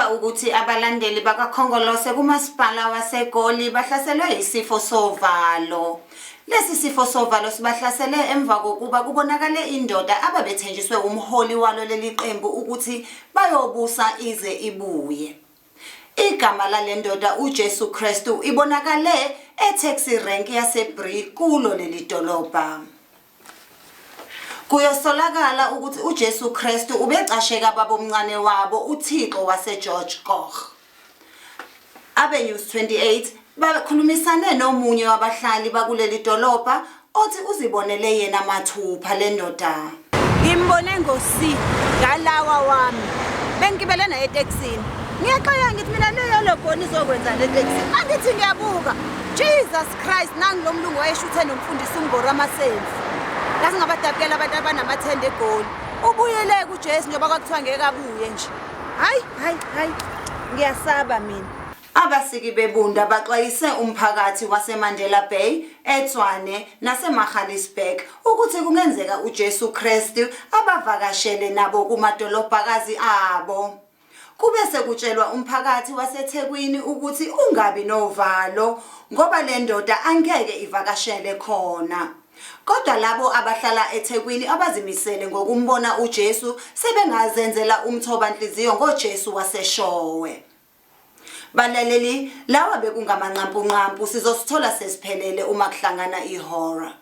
Kuthiwa ukuthi abalandeli bakaKhongolose kumasipala waseGoli bahlaselwe isifo sovalo. Lesi sifo sovalo sibahlasele emva kokuba kubonakale indoda ababethenjiswe umholi walo leli qembu ukuthi bayobusa ize ibuye. Igama lale ndoda uJesu Kristu ibonakale etaxi rank yaseBree kulo leli dolobha. Kuyosolakala ukuthi uJesu Kristu ubecasheka babomncane wabo uThixo waseGeorge Koch. Abe-News 28 bakhulumisane nomunye wabahlali bakuleli dolobha othi uzibonele yena mathupha le ndoda. Ngimbone ngosi ngalawa wami. Bengibele naye eTexini. Ngiyaxoxa ngithi mina leyo boni izokwenza le taxi. Angithi ngiyabuka. Jesus Christ nangi lo mlungu wayeshuthe nomfundisi uMbora Maselfu. Lasi ngabadabukela abantu abanamathende eGoli. Ubuyele kuJesu njengoba kwakuthiwa ngeke abuye nje. Hayi. Ngiyasaba mina. Abasiki bebunda baxwayise umphakathi waseMandela Bay, eTshwane naseMagaliesburg ukuthi kungenzeka uJesu Kristu abavakashele nabo kumadolobhakazi abo. Kube sekutshelwa umphakathi waseThekwini ukuthi ungabi novalo ngoba le ndoda angeke ivakashele khona. Kodwa labo abahlala eThekwini abazimisele ngokumbona uJesu sebengazenzela umthobanhliziyo ngoJesu waseshowe. Balaleli, lawa bekungamanqampunqampu sizosithola sesiphelele uma kuhlangana ihora.